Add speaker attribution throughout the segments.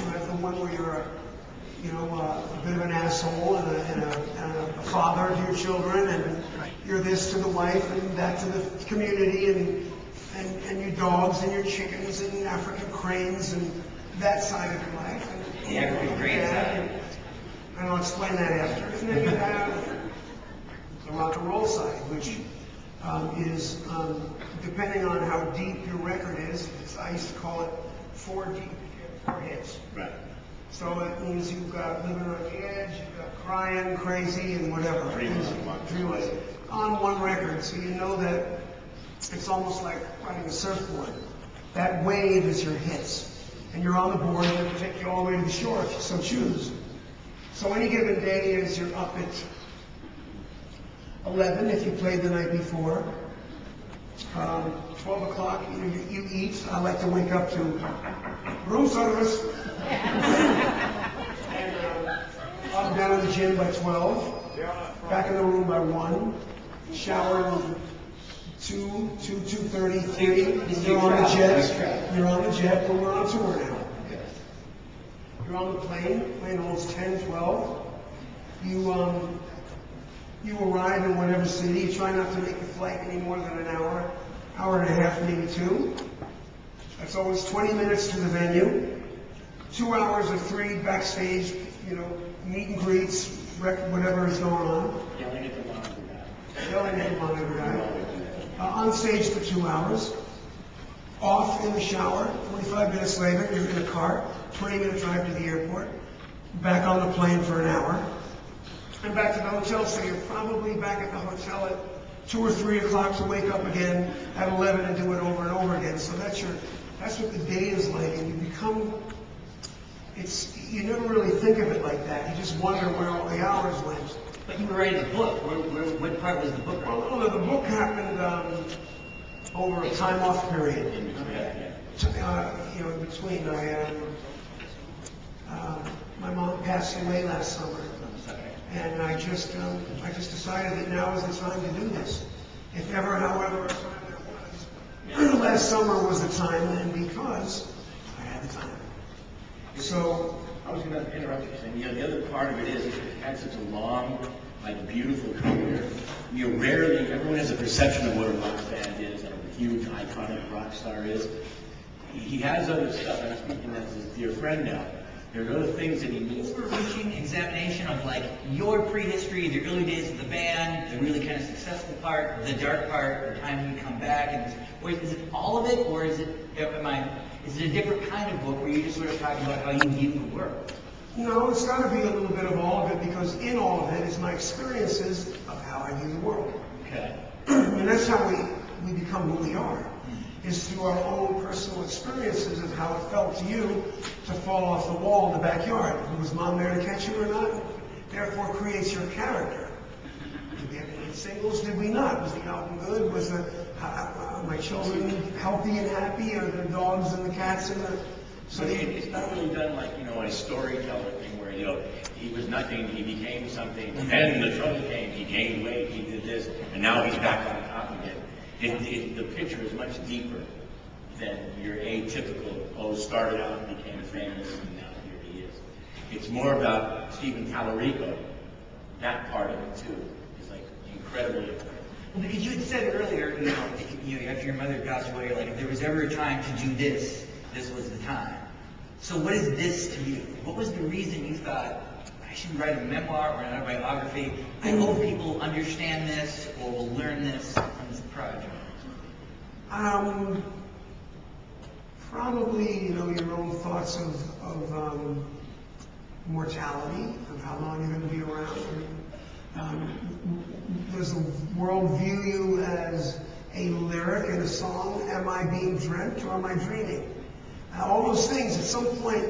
Speaker 1: You have the one where you're a bit of an asshole and a father to your children, and you're this to the wife and that to the community, and your dogs and your chickens and African cranes and that side of your life. And
Speaker 2: the African cranes.
Speaker 1: And I'll explain that after. And then you have the rock and roll side, which is, depending on how deep your record is, I used to call it 4 deep, 4 hits.
Speaker 2: Right.
Speaker 1: So it means you've got Living on the Edge, you've got Crying, Crazy, and whatever. Dreamless. On one record, so you know that it's almost like riding a surfboard. That wave is your hits. And you're on the board, and it'll take you all the way to the shore if you so choose. So any given day is you're up at 11 if you played the night before. 12 o'clock, you eat. I like to wake up to room service. And I'm down in the gym by 12. Back in the room by 1. Shower 2:30, 3. You're on the jet. You're on the jet, but we're on tour now. You're on the plane. Plane holds 10, 12. You arrive in whatever city. You try not to make the flight any more than an hour, hour and a half, maybe 2. That's always 20 minutes to the venue. 2 hours or 3 backstage, meet and greets, whatever is going on.
Speaker 2: Yelling at the monitor guy.
Speaker 1: Yelling at the monitor guy. On stage for 2 hours. Off in the shower. 45 minutes later, you're in a car. 20-minute drive to the airport. Back on the plane for an hour. And back to the hotel. So you're probably back at the hotel at 2 or 3 o'clock to wake up again at 11 and do it over and over again. So that's what the day is like. And you become... You never really think of it like that. You just wonder where all the hours went.
Speaker 2: But you were writing a book. What part was the book?
Speaker 1: Well, the book happened over a time off period.
Speaker 2: In between.
Speaker 1: In between. My mom passed away last summer, and I just decided that now is the time to do this. If ever, however, last summer was the time, and because I had the time. So
Speaker 2: I was going to interrupt you saying, the other part of it is it had such a long, beautiful career. Everyone has a perception of what a rock band is and a huge, iconic rock star is. He has other stuff, and I'm speaking as his dear friend now. There are other things that he needs. Overreaching examination of your prehistory, the early days of the band, the really kind of successful part, the dark part, the time when you come back, or is it all of it, or is it a different kind of book where you just sort of talking about how you view the world?
Speaker 1: No, it's got to be a little bit of all of it, because in all of it is my experiences of how I view the world.
Speaker 2: Okay.
Speaker 1: And that's how we become who we are, is through our own personal experiences of how it felt to you to fall off the wall in the backyard. Was Mom there to catch you or not? Therefore creates your character. Did we have any singles? Did we not? Was the album good? Was my children healthy and happy? Are the dogs and the cats and the...
Speaker 2: So it's not really done like, a storyteller thing where, he was nothing, he became something, then the trouble came, he gained weight, he did this, and now he's back on top again. The picture is much deeper than your atypical, started out and became famous, and now here he is. It's more about Stephen Tallarico. That part of it, too, is incredibly important. Well, because you had said earlier, after your mother passed away, if there was ever a time to do this, this was the time. So what is this to you? What was the reason you thought, I should write a memoir or an autobiography? I hope people understand this or will learn this from this project.
Speaker 1: Probably, your own thoughts of mortality, of how long you're going to be around. Does the world view you as a lyric in a song? Am I being dreamt or am I dreaming? All those things, at some point,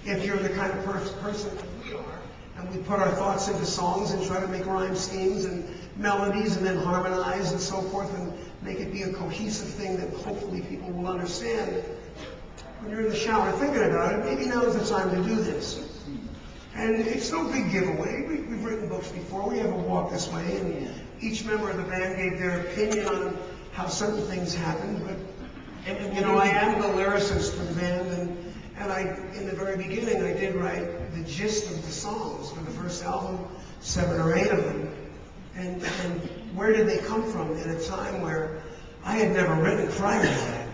Speaker 1: if you're the kind of person that we are, and we put our thoughts into songs and try to make rhyme schemes and melodies and then harmonize and so forth and make it be a cohesive thing that hopefully people will understand. When you're in the shower thinking about it, maybe now is the time to do this. And it's no big giveaway. We've written books before. We have a Walk This Way, and each member of the band gave their opinion on how certain things happened. But I am the lyricist for the band, and in the very beginning, I did write the gist of the songs for the first album, 7 or 8 of them. And where did they come from in a time where I had never written prior to that?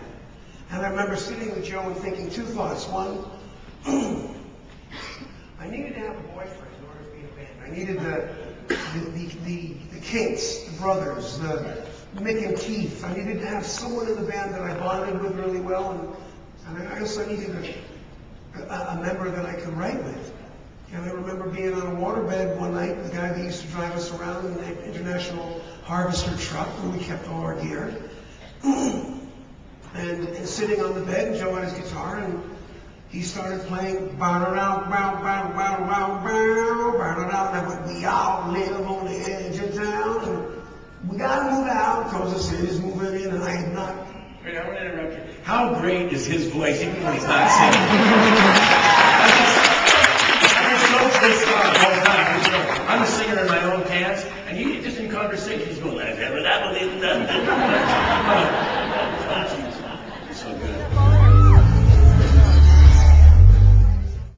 Speaker 1: And I remember sitting with Joe and thinking 2 thoughts. One, I needed to have a boyfriend in order to be a band. I needed the Kinks, the Brothers, the Mick and Keith. I needed to have someone in the band that I bonded with really well, and I also needed a member that I could write with. And I remember being on a waterbed one night with the guy that used to drive us around in the International Harvester truck where we kept all our gear. and sitting on the bed, and Joe had his guitar, and he started playing bow-da-dow, bow-bow, bow-bow, bow, bow-da-dow. And I went, we all live on the edge of town, and we gotta move out because the city's moving in, and I had not.
Speaker 2: Wait, I want to interrupt you. How great is his voice, even when he's not singing?